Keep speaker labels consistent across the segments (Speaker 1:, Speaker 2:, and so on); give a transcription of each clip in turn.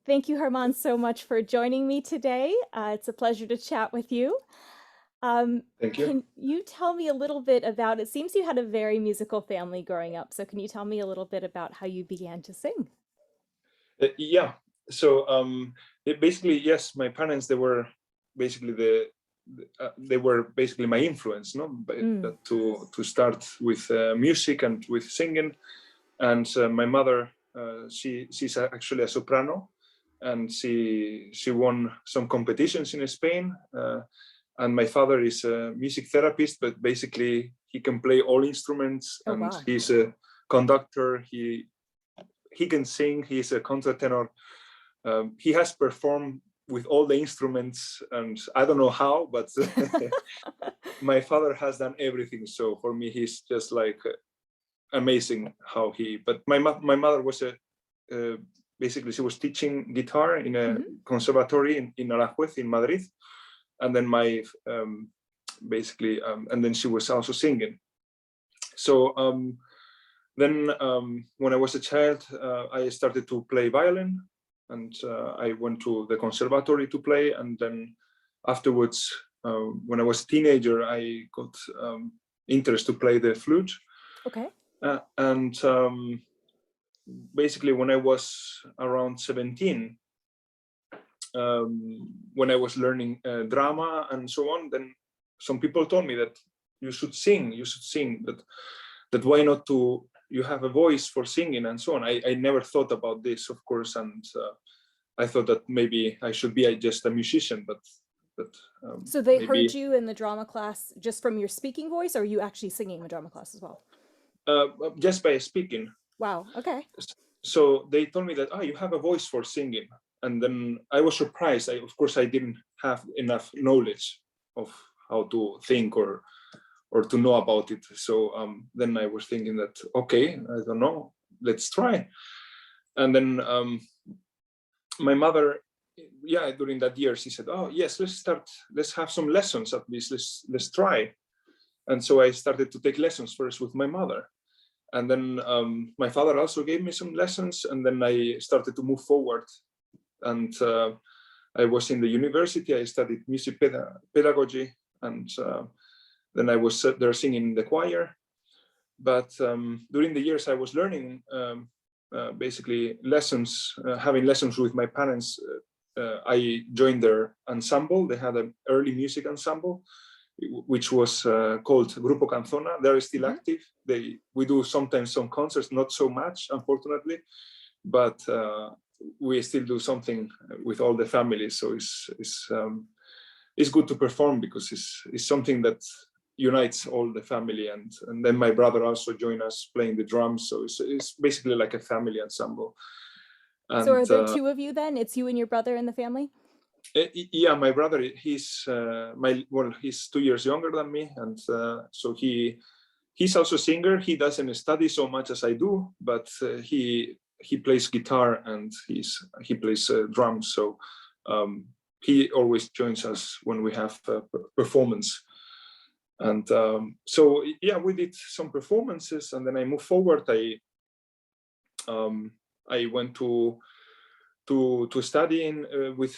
Speaker 1: Thank you, Herman, so much for joining me today. It's a pleasure to chat with you.
Speaker 2: Thank you.
Speaker 1: Can you tell me a little bit about, it seems you had a very musical family growing up, so can you tell me a little bit about how you began to sing?
Speaker 2: Yeah. So basically, yes, my parents they were basically they were basically my influence, no, but
Speaker 1: Mm.
Speaker 2: to start with music and with singing. And my mother, she's actually a soprano, and she won some competitions in Spain. And my father is a music therapist, but basically he can play all instruments,
Speaker 1: Oh,
Speaker 2: and
Speaker 1: wow.
Speaker 2: he's a conductor. He can sing. He's a contratenor. He has performed with all the instruments, and I don't know how, but my father has done everything. So for me, he's just like amazing how he. But my mother was a basically she was teaching guitar in a
Speaker 1: Mhm.
Speaker 2: conservatory in Aranjuez in Madrid, and then my and then she was also singing. So then when I was a child, I started to play violin, and I went to the conservatory to play. And then afterwards, when I was a teenager, I got interest to play the flute.
Speaker 1: Okay.
Speaker 2: And basically, when I was around 17, when I was learning drama and so on, then some people told me that you should sing, that why not to, you have a voice for singing and so on. I never thought about this, of course, and I thought that maybe I should be just a musician, but
Speaker 1: So they heard
Speaker 2: maybe
Speaker 1: you in the drama class just from your speaking voice, or are you actually singing in the drama class as well?
Speaker 2: just by speaking.
Speaker 1: Wow. Okay.
Speaker 2: So they told me that, oh, you have a voice for singing. And then I was surprised. Of course, I didn't have enough knowledge of how to think or to know about it. So then I was thinking that, okay, I don't know, let's try. And then my mother, yeah, during that year, she said, oh yes, let's have some lessons at least, let's try. And so I started to take lessons first with my mother. And then my father also gave me some lessons, and then I started to move forward. And I was in the university. I studied music pedagogy, and then I was there singing in the choir. But during the years, I was learning basically lessons, having lessons with my parents. I joined their ensemble. They had an early music ensemble, which was called Grupo Canzona. They're still
Speaker 1: Mhm.
Speaker 2: active. We do sometimes some concerts, not so much, unfortunately, but we still do something with all the families. So it's good to perform because it's something that unites all the family, and then my brother also joined us playing the drums. So it's basically like a family ensemble.
Speaker 1: So are
Speaker 2: And
Speaker 1: there two of you then? It's you and your brother in the family?
Speaker 2: yeah, my brother, he's 2 years younger than me, and so he's also a singer. He doesn't study so much as I do, but he plays guitar, and he plays drums. So um, he always joins us when we have performance. And so yeah, we did some performances, and then I moved forward. I went to studying with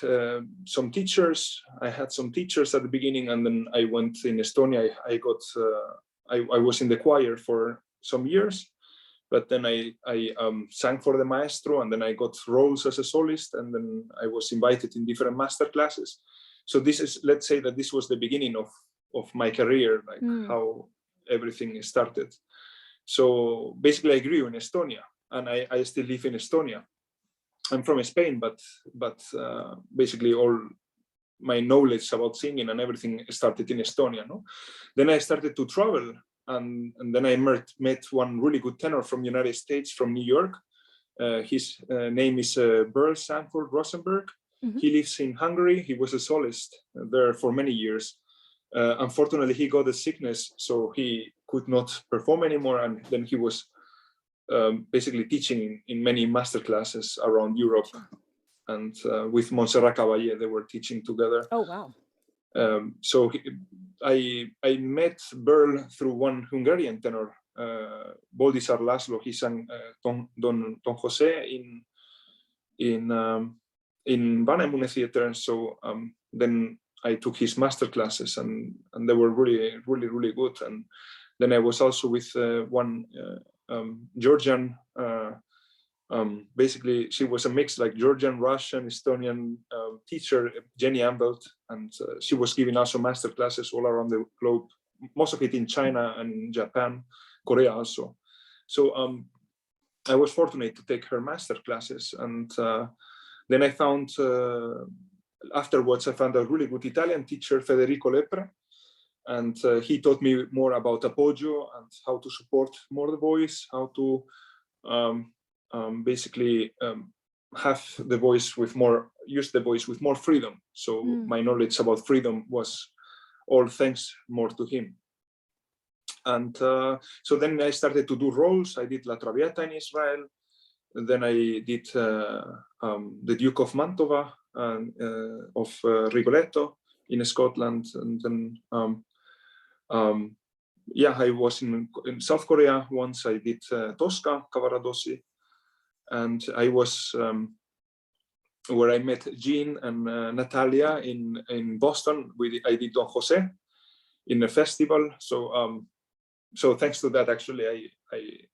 Speaker 2: some teachers. I had some teachers at the beginning, and then I went in Estonia. I was in the choir for some years, but then I sang for the maestro, and then I got roles as a soloist, and then I was invited in different master classes. So this is, let's say that this was the beginning of my career, like
Speaker 1: Mm.
Speaker 2: how everything started. So basically, I grew in Estonia, and I still live in Estonia. I'm from Spain, but basically all my knowledge about singing and everything started in Estonia. No, then I started to travel, and then I met one really good tenor from United States, from New York. His name is Burl Sanford Rosenberg.
Speaker 1: Mhm.
Speaker 2: He lives in Hungary. He was a soloist there for many years. Unfortunately, he got a sickness, so he could not perform anymore, and then he was basically teaching in many master classes around Europe,
Speaker 1: Sure.
Speaker 2: and with Montserrat Caballé, they were teaching together.
Speaker 1: Oh, wow.
Speaker 2: So I met Burl through one Hungarian tenor, Boldizar Laszlo. He sang Don Jose in in Vanemuine Theater. So then I took his master classes, and they were really good. And then I was also with one Georgian. Basically, she was a mix like Georgian, Russian, Estonian teacher, Jenny Ambelt, and she was giving also master classes all around the globe, most of it in China and Japan, Korea also. So I was fortunate to take her master classes, and then I found afterwards I found a really good Italian teacher, Federico Lepre, and he taught me more about appoggio and how to support more the voice, how to basically have the voice with more, use the voice with more freedom. So my knowledge about freedom was all thanks more to him. And so then I started to do roles. I did La Traviata in Israel. And then I did the Duke of Mantova of Rigoletto in Scotland. And then yeah, I was in South Korea once. I did Tosca, Cavaradossi. And I was where I met Jean and Natalia in Boston. I did Don Jose in a festival. So so thanks to that, actually,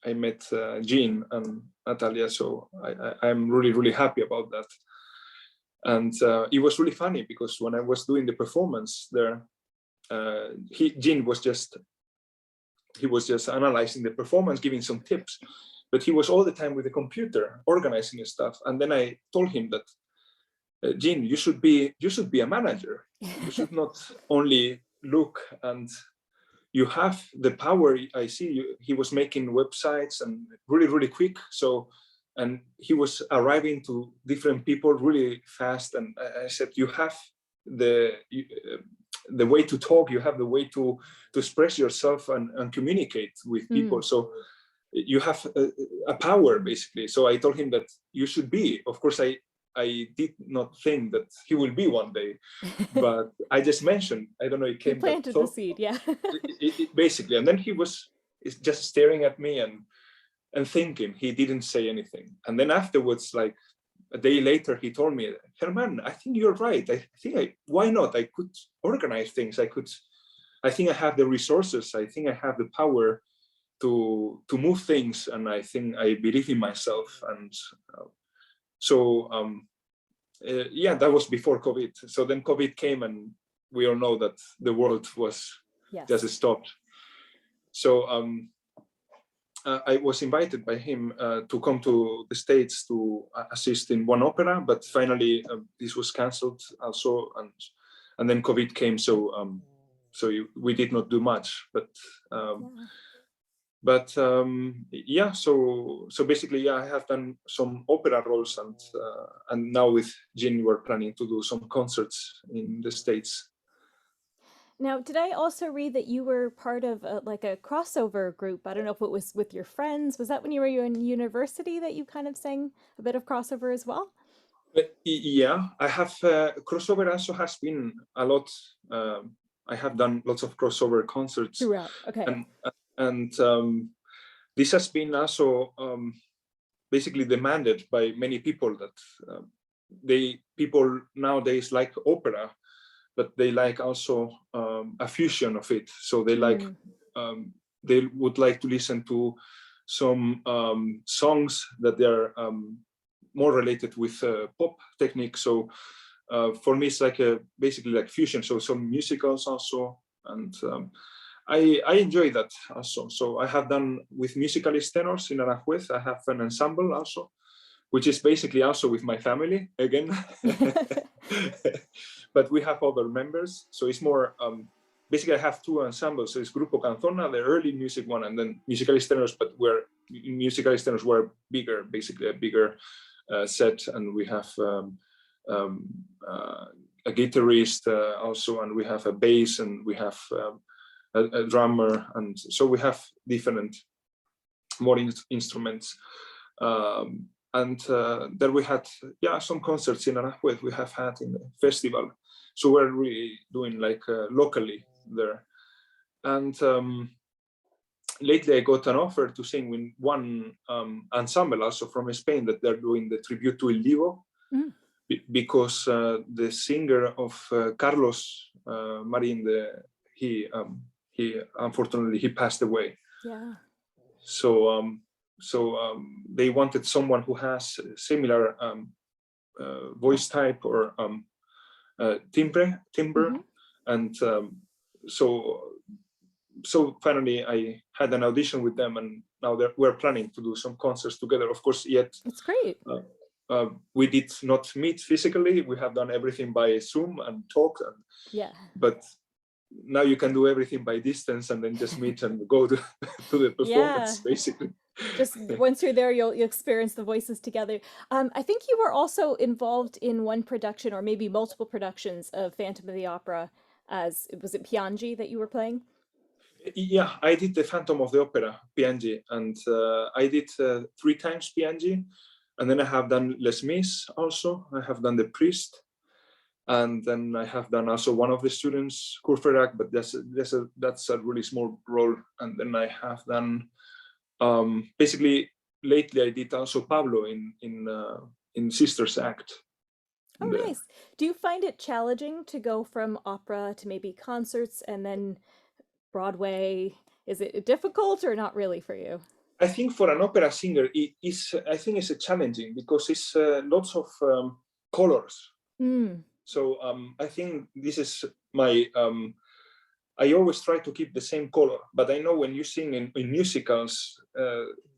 Speaker 2: I met Jean and Natalia. So I'm really happy about that. And it was really funny because when I was doing the performance there, Jean was just analyzing the performance, giving some tips. But he was all the time with the computer organizing his stuff. And then I told him that, Jean, you should be a manager. You should not only look, and you have the power. I see he was making websites and really quick. So, and he was arriving to different people really fast. And I said, you have the way to talk. You have the way to express yourself and communicate with people. So you have a power, basically. So I told him that you should be. Of course, I did not think that he will be one day, but I just mentioned, I don't know, it came,
Speaker 1: you planted the seed, yeah.
Speaker 2: Basically. And then he was just staring at me and thinking. He didn't say anything. And then afterwards, like a day later, he told me, Herman, I think you're right. I think why not? I could organize things. I think I have the resources. I think I have the power to move things, and I think I believe in myself. And so yeah, that was before COVID. So then COVID came, and we all know that the world was just stopped. So I was invited by him to come to the States to assist in one opera, but finally this was cancelled also, and then COVID came. So we did not do much, but yeah, so basically, yeah, I have done some opera roles, and now with Jean we're planning to do some concerts in the States.
Speaker 1: Now, did I also read that you were part of like a crossover group? I don't know if it was with your friends. Was that when you were in university that you kind of sang a bit of crossover as well?
Speaker 2: Yeah, I have crossover also has been a lot. I have done lots of crossover concerts
Speaker 1: throughout. Okay.
Speaker 2: And this has been also basically demanded by many people that people nowadays like opera, but they like also a fusion of it. So they like they would like to listen to some songs that they're more related with pop technique. So for me, it's like basically like fusion. So some musicals also, and I enjoy that also. So I have done with musicalist tenors in Aranjuez. I have an ensemble also, which is basically also with my family again. But we have other members. So it's more, basically I have two ensembles. So it's Grupo Canzona, the early music one, and then musicalist tenors, but where musicalist tenors were bigger, basically a bigger set. And we have a guitarist also, and we have a bass, and we have a drummer, and so we have different more instruments. And there we had some concerts in Aranjuez we have had in the festival. So we're really doing like locally there. And lately I got an offer to sing with one ensemble also from Spain that they're doing the tribute to Il Divo. because the singer of Carlos Marin, he unfortunately he passed away.
Speaker 1: Yeah.
Speaker 2: So they wanted someone who has similar voice type or timbre,
Speaker 1: Mm-hmm.
Speaker 2: and so finally I had an audition with them, and now we're planning to do some concerts together. Of course, yet
Speaker 1: It's great.
Speaker 2: we did not meet physically. We have done everything by Zoom and talk,
Speaker 1: Yeah.
Speaker 2: but now you can do everything by distance and then just meet and go to, to the
Speaker 1: Yeah.
Speaker 2: performance, basically.
Speaker 1: Just once you're there, you'll experience the voices together. I think you were also involved in one production, or maybe multiple productions, of Phantom of the Opera. As was it Piangi that you were playing?
Speaker 2: Yeah, I did the Phantom of the Opera, Piangi, and I did 3 times Piangi, and then I have done Les Mis also. I have done the Priest, and then I have done also one of the students, Courfeyrac, but that's a really small role. And then I have done basically lately I did also Pablo in Sisters Act.
Speaker 1: Oh, nice. Do you find it challenging to go from opera to maybe concerts and then Broadway? Is it difficult or not really for you?
Speaker 2: I think for an opera singer, I think it's challenging because it's lots of colors.
Speaker 1: Mm.
Speaker 2: So I think this is my. I always try to keep the same color, but I know when you sing in musicals,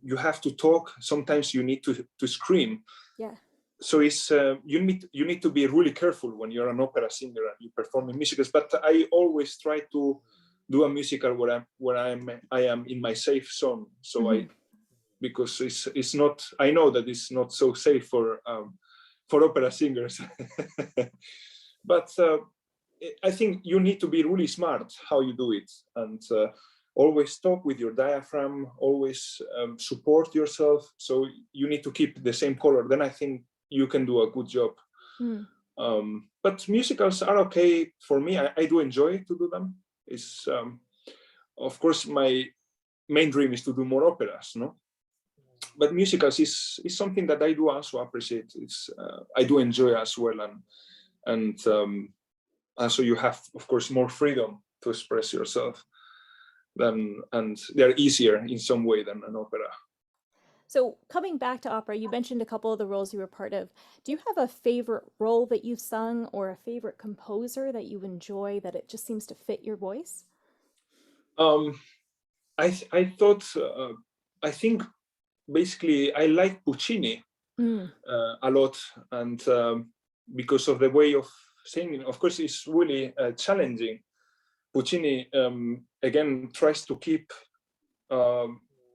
Speaker 2: you have to talk. Sometimes you need to scream.
Speaker 1: Yeah.
Speaker 2: So it's you need to be really careful when you're an opera singer and you perform in musicals. But I always try to do a musical where I am in my safe zone. So
Speaker 1: Mm-hmm.
Speaker 2: because it's not, I know that it's not so safe for opera singers. But I think you need to be really smart how you do it, and always talk with your diaphragm, always support yourself. So you need to keep the same color. Then I think you can do a good job.
Speaker 1: Mm.
Speaker 2: But musicals are okay for me. I do enjoy to do them. It's of course my main dream is to do more operas, no? But musicals is something that I do also appreciate. It's I do enjoy as well, and so you have, of course, more freedom to express yourself and they're easier in some way than an opera.
Speaker 1: So coming back to opera, you mentioned a couple of the roles you were part of. Do you have a favorite role that you've sung or a favorite composer that you enjoy that it just seems to fit your voice?
Speaker 2: Um, I thought I think basically I like Puccini
Speaker 1: Mm.
Speaker 2: a lot, and because of the way of singing, of course, it's really challenging. Puccini again tries to keep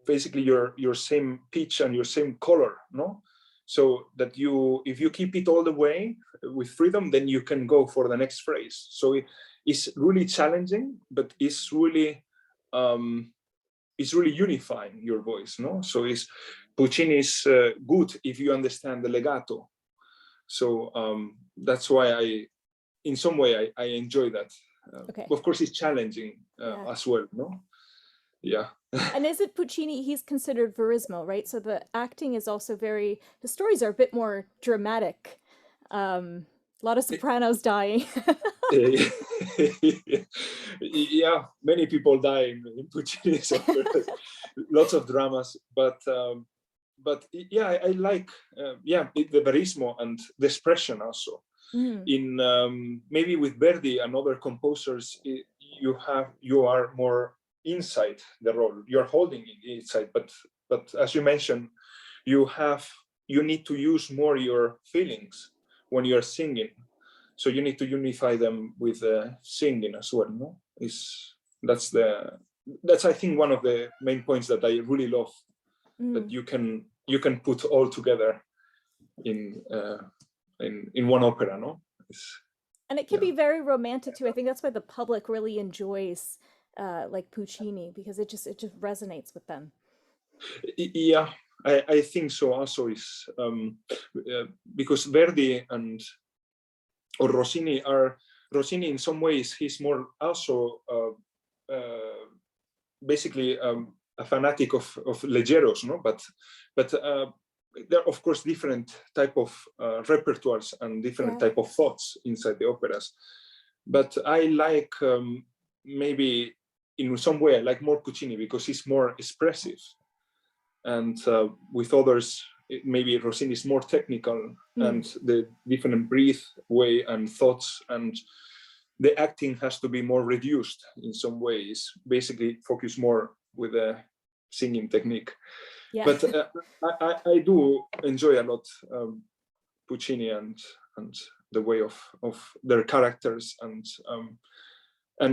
Speaker 2: basically your same pitch and your same color, no? So that if you keep it all the way with freedom, then you can go for the next phrase. So it's really challenging, but it's really unifying your voice, no? So Puccini is good if you understand the legato. So that's why in some way I enjoy that.
Speaker 1: Okay.
Speaker 2: Of course, it's challenging
Speaker 1: Yeah.
Speaker 2: as well, no? Yeah.
Speaker 1: And is it Puccini? He's considered verismo, right? So the acting is also the stories are a bit more dramatic. A lot of sopranos dying.
Speaker 2: Yeah, many people die in Puccini, so lots of dramas. But yeah, I like the verismo and the expression also.
Speaker 1: Mm.
Speaker 2: In maybe with Verdi and other composers, you are more inside the role. You're holding it inside, but as you mentioned, you need to use more your feelings when you're singing. So you need to unify them with singing as well. No, that's I think one of the main points that I really love, that
Speaker 1: Mm.
Speaker 2: you can put all together in one opera. No,
Speaker 1: And it can
Speaker 2: yeah.
Speaker 1: be very romantic too. I think that's why the public really enjoys like Puccini because it just resonates with them.
Speaker 2: Yeah, I think so. Also, is because Verdi and or Rossini in some ways he's more also basically a fanatic of leggeros, no? But there are of course different type of repertoires and different
Speaker 1: Yeah.
Speaker 2: type of thoughts inside the operas, but I like maybe in some way I like more Puccini because he's more expressive, and with others maybe Rossini is more technical,
Speaker 1: Mm.
Speaker 2: and the different breathe way and thoughts, and the acting has to be more reduced in some ways, basically focus more with the singing technique.
Speaker 1: Yeah.
Speaker 2: But I do enjoy a lot Puccini and the way of their characters, and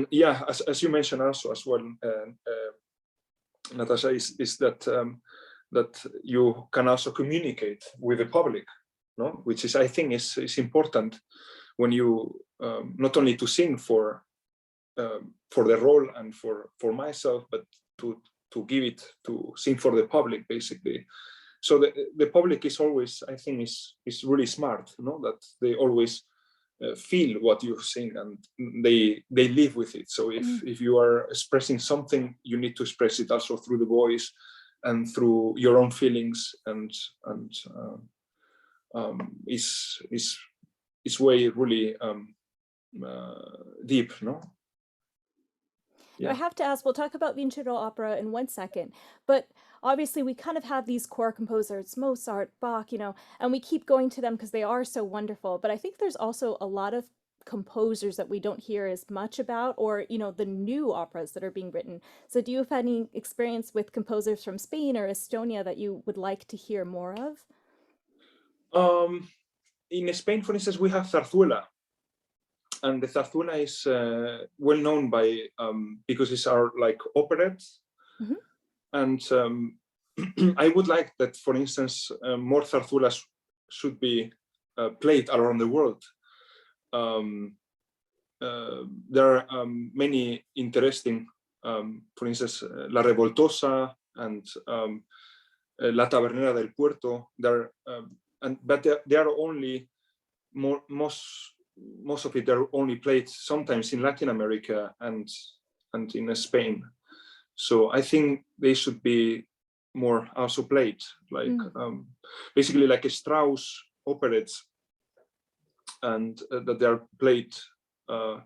Speaker 2: yeah, as you mentioned also as well, Natasha, is that you can also communicate with the public, no? Which is I think is important when you not only to sing for the role and for myself, but to give it to sing for the public basically. So the public is always, I think, is really smart, you know, that they always feel what you sing and they live with it. So
Speaker 1: Mm.
Speaker 2: if you are expressing something, you need to express it also through the voice and through your own feelings, and is way really deep, no?
Speaker 1: Now, I
Speaker 2: Yeah.
Speaker 1: have to ask, we'll talk about Vincero opera in 1 second, but obviously we kind of have these core composers, Mozart, Bach, and we keep going to them because they are so wonderful. But I think there's also a lot of composers that we don't hear as much about, or, the new operas that are being written. So do you have any experience with composers from Spain or Estonia that you would like to hear more of?
Speaker 2: In Spain, for instance, we have Zarzuela, and the Zarzuela is well known by because it's our like operette,
Speaker 1: Hmm.
Speaker 2: and I would like that, for instance, more Zarzuelas should be played around the world. There are many interesting, for instance, La Revoltosa and La Tabernera del Puerto. But they are only most of it are only played sometimes in Latin America and in Spain. So I think they should be more also played, like
Speaker 1: Mm.
Speaker 2: basically like a Strauss operettes, and that they are played uh,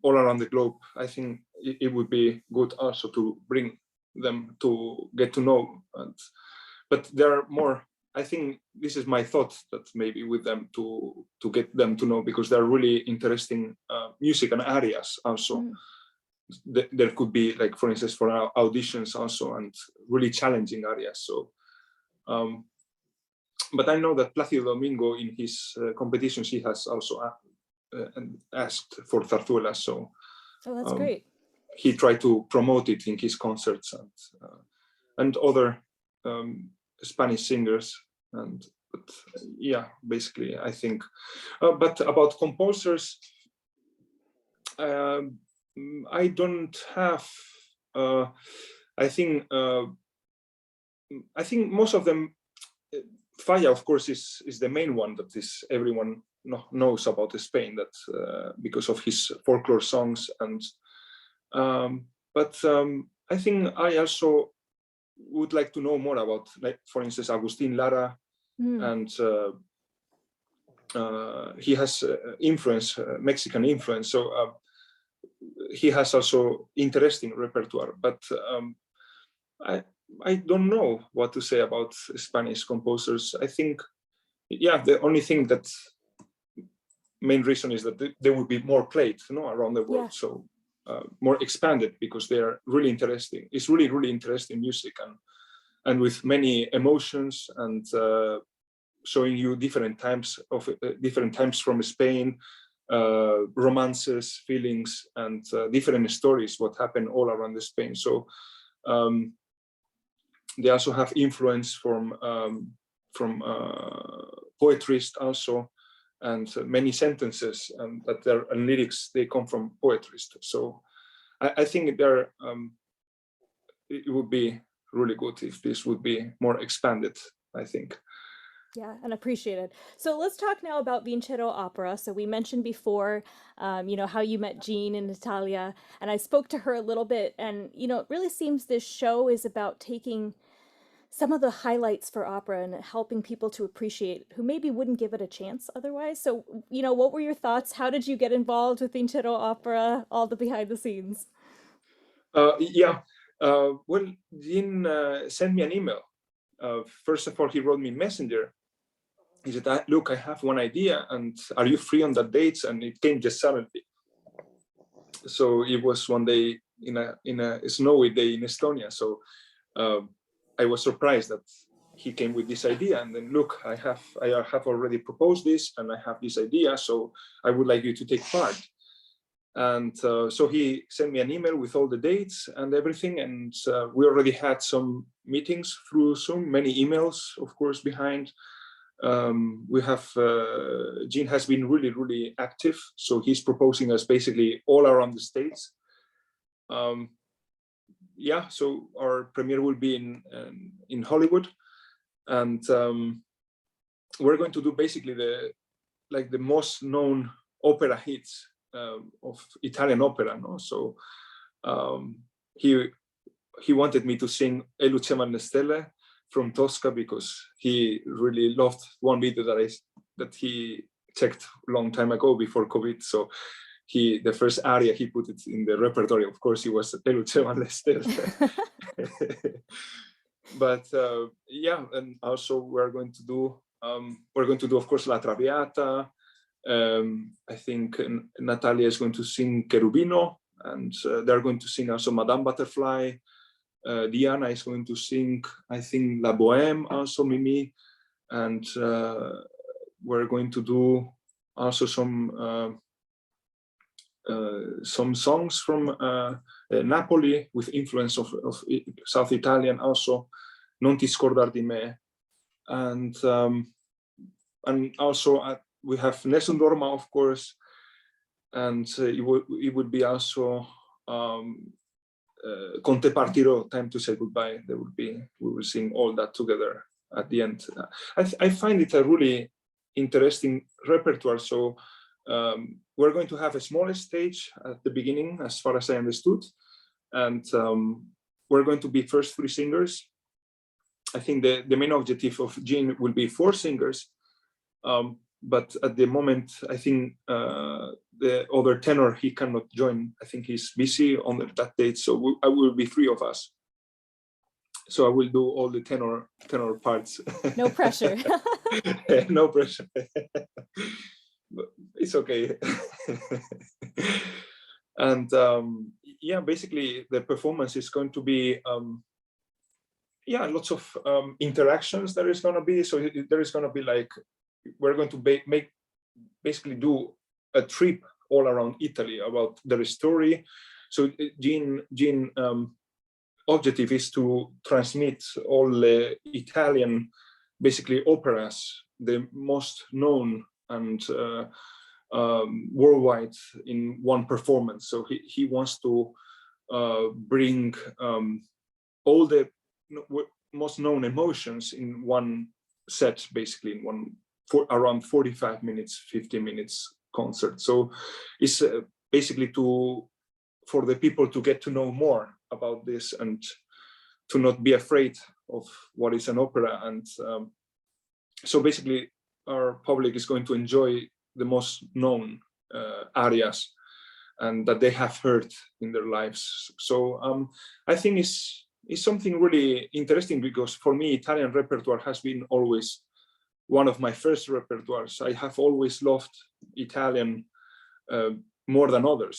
Speaker 2: all around the globe. I think it would be good also to bring them to get to know. But there are more. I think this is my thought, that maybe with them to get them to know, because they're really interesting music and arias also.
Speaker 1: Mm.
Speaker 2: There could be, like, for instance, for our auditions also, and really challenging areas. So but I know that Placido Domingo in his competitions, he has also asked for zarzuela, so
Speaker 1: Oh, that's great.
Speaker 2: he tried to promote it in his concerts, and other Spanish singers. And but yeah, basically I think but about composers, I don't have I think most of them, Falla, of course, is the main one that is everyone knows about Spain, that because of his folklore songs. And but I think I also would like to know more about, like, for instance, Agustin Lara,
Speaker 1: Mm.
Speaker 2: and he has influence, Mexican influence, so he has also interesting repertoire. But I don't know what to say about Spanish composers. I think, yeah, the only thing that main reason is that they will be more played, around the
Speaker 1: Yeah.
Speaker 2: world. So more expanded, because they are really interesting. It's really, really interesting music, and with many emotions, and showing you different times from Spain, romances, feelings, and different stories, what happened all around the Spain. So they also have influence from poetry also, and many sentences that there and lyrics, they come from poetry. So I think there it would be really good if this would be more expanded, I think.
Speaker 1: Yeah, and appreciated. So let's talk now about Vincero Opera. So we mentioned before, how you met Jean in Italia, and I spoke to her a little bit, and it really seems this show is about taking some of the highlights for opera and helping people to appreciate who maybe wouldn't give it a chance otherwise. So, what were your thoughts? How did you get involved with Intero Opera, all the behind the scenes?
Speaker 2: Yeah, well, Jean sent me an email. First of all, he wrote me Messenger. He said, "Look, I have one idea, and are you free on that dates?" And it came just suddenly. So it was one day in a snowy day in Estonia. So I was surprised that he came with this idea. And then, look, I have already proposed this, and I have this idea. So I would like you to take part. And so he sent me an email with all the dates and everything. And we already had some meetings through Zoom, many emails, of course, behind. We have, Jean has been really, really active. So he's proposing us basically all around the States. Yeah, so our premiere will be in Hollywood. And we're going to do basically the most known opera hits of Italian opera, no? So he wanted me to sing E lucevano le stelle from Tosca because he really loved one video that he checked a long time ago before COVID. So the first aria he put it in the repertory, of course, it was E lucevano le stelle. But yeah, and also we're going to do of course La Traviata. I think Natalia is going to sing Cherubino, and they're going to sing also Madame Butterfly. Diana is going to sing, I think, La Bohème, also Mimi, and we're going to do also some songs from Napoli with influence of South Italian, also Non ti scordar di me, and also we have Nessun Dorma, of course, and it would be also Con te partirò, Time to Say Goodbye. We will sing all that together at the end. I find it a really interesting repertoire. So we're going to have a smaller stage at the beginning, as far as I understood, and we're going to be first 3 singers. I think the main objective of Jean will be 4 singers. But at the moment, I think the other tenor, he cannot join. I think he's busy on that date. So I will be 3 of us. So I will do all the tenor parts.
Speaker 1: No pressure.
Speaker 2: No pressure. But it's okay. And yeah, basically the performance is going to be yeah, lots of interactions there is going to be. So there is going to be like, we're going to basically do a trip all around Italy about their story. So Jean objective is to transmit all the Italian, basically operas, the most known and worldwide in one performance. So he wants to bring all the most known emotions in one set, basically in one around 45 minutes, 50 minutes concert. So it's basically for the people to get to know more about this and to not be afraid of what is an opera. And so basically our public is going to enjoy the most known arias and that they have heard in their lives. So I think it's something really interesting, because for me, Italian repertoire has been always one of my first repertoires. I have always loved Italian more than other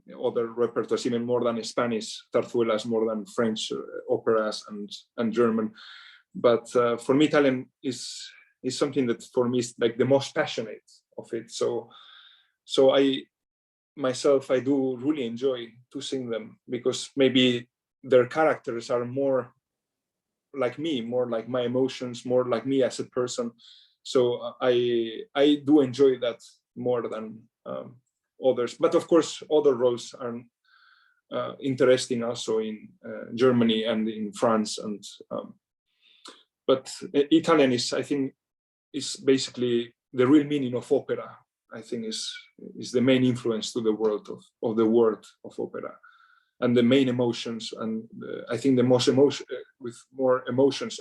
Speaker 2: repertoires, even more than Spanish zarzuelas, more than French operas and German. But for me, Italian is something that for me is like the most passionate of it. So I myself, I do really enjoy to sing them, because maybe their characters are more like me, more like my emotions, more like me as a person. So I do enjoy that more than others. But of course, other roles are interesting also in Germany and in France. And but Italian is, I think, is basically the real meaning of opera. I think is the main influence to the world of the word of opera, and the main emotions. And I think the most with more emotions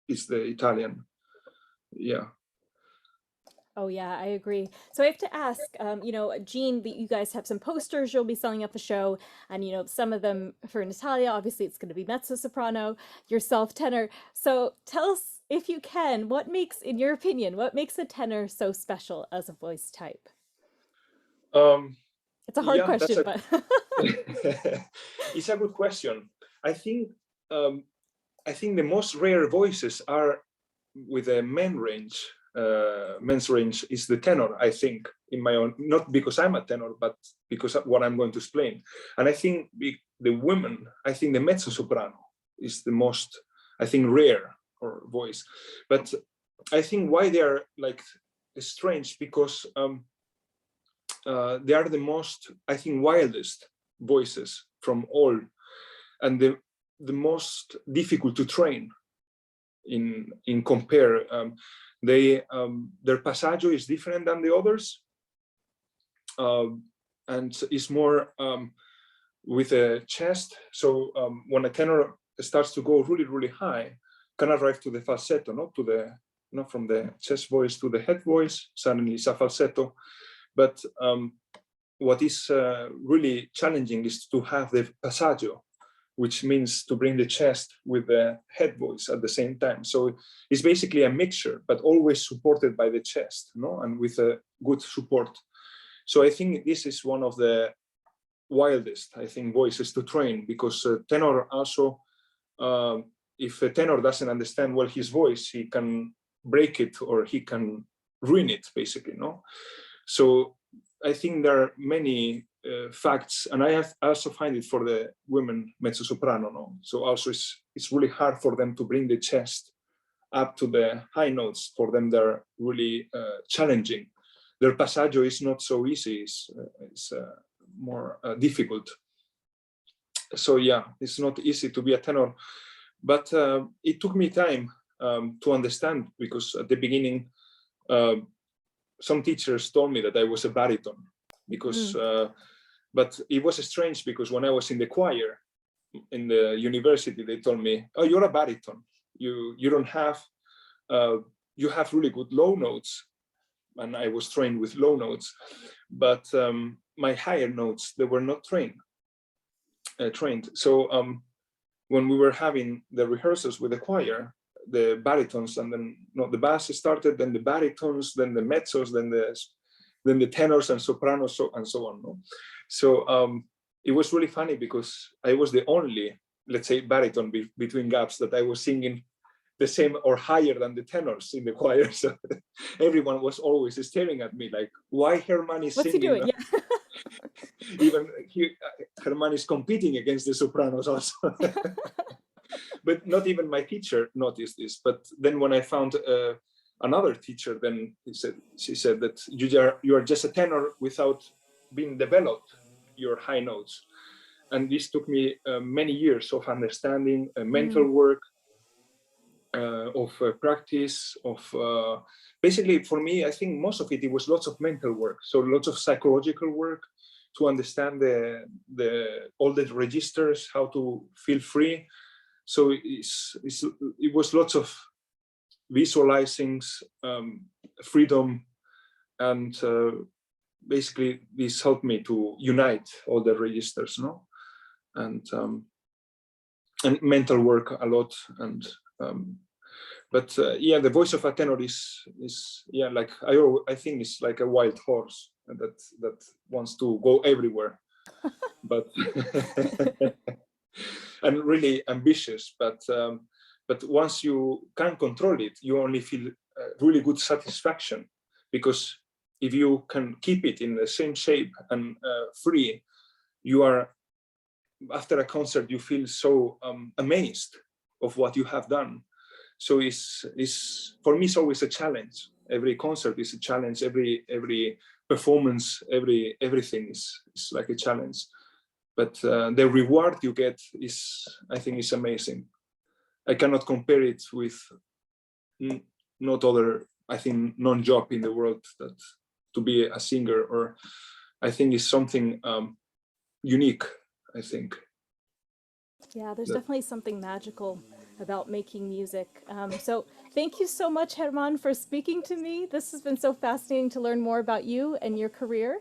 Speaker 2: is the Italian. Yeah.
Speaker 1: Oh yeah, I agree. So I have to ask, Jean, you guys have some posters you'll be selling at the show, and some of them for Natalia, obviously it's going to be mezzo soprano, yourself tenor. So tell us, if you can, in your opinion, what makes a tenor so special as a voice type? It's a hard
Speaker 2: Yeah,
Speaker 1: question, but
Speaker 2: it's a good question. I think the most rare voices are with a men's range is the tenor, I think, in my own, not because I'm a tenor, but because of what I'm going to explain. And I think the women, I think the mezzo soprano is the most, I think, rare or voice. But I think why they are like strange, because they are the most, I think, wildest voices from all, and the most difficult to train in compare. Their passaggio is different than the others, and is more with a chest. So when a tenor starts to go really, really high, can arrive to the falsetto, not from the chest voice to the head voice. Suddenly it's a falsetto. But what is really challenging is to have the passaggio, which means to bring the chest with the head voice at the same time. So it's basically a mixture, but always supported by the chest, and with a good support. So I think this is one of the wildest, I think, voices to train, because tenor also, if a tenor doesn't understand well his voice, he can break it or he can ruin it, basically, So I think there are many facts, and I also find it for the women mezzo soprano. So also it's really hard for them to bring the chest up to the high notes. For them, they're really challenging. Their passaggio is not so easy. It's more difficult. So yeah, it's not easy to be a tenor, but it took me time to understand, because at the beginning, some teachers told me that I was a baritone, because but it was strange, because when I was in the choir in the university, they told me, "Oh, you're a baritone. You don't have you have really good low notes," and I was trained with low notes, but my higher notes, they were not trained. So when we were having the rehearsals with the choir, the baritones, and then the bass started, then the baritones, then the mezzos, then the tenors and sopranos, and so on. So it was really funny, because I was the only, let's say, baritone between gaps, that I was singing the same or higher than the tenors in the choir. So everyone was always staring at me like, why Herman is
Speaker 1: what's
Speaker 2: singing?
Speaker 1: he doing? Yeah.
Speaker 2: Even Herman is competing against the sopranos also. But not even my teacher noticed this. But then when I found another teacher, then she said that you are just a tenor without being developed your high notes. And this took me many years of understanding, mental work, of practice, of basically, for me, I think most of it was lots of mental work. So lots of psychological work to understand all the registers, how to feel free. So it was lots of visualizing, freedom, and basically this helped me to unite all the registers, and mental work a lot. And but yeah, the voice of a tenor is like I think it's like a wild horse that wants to go everywhere, but and really ambitious. But once you can control it, you only feel really good satisfaction, because if you can keep it in the same shape and free, you are, after a concert, you feel so amazed of what you have done. So it's for me, it's always a challenge. Every concert is a challenge. Every performance, everything is like a challenge. But the reward you get I think, is amazing. I cannot compare it with not other, I think, non-job in the world, that to be a singer, or I think is something unique, I think.
Speaker 1: Yeah, there's definitely something magical about making music. So thank you so much, Herman, for speaking to me. This has been so fascinating to learn more about you and your career.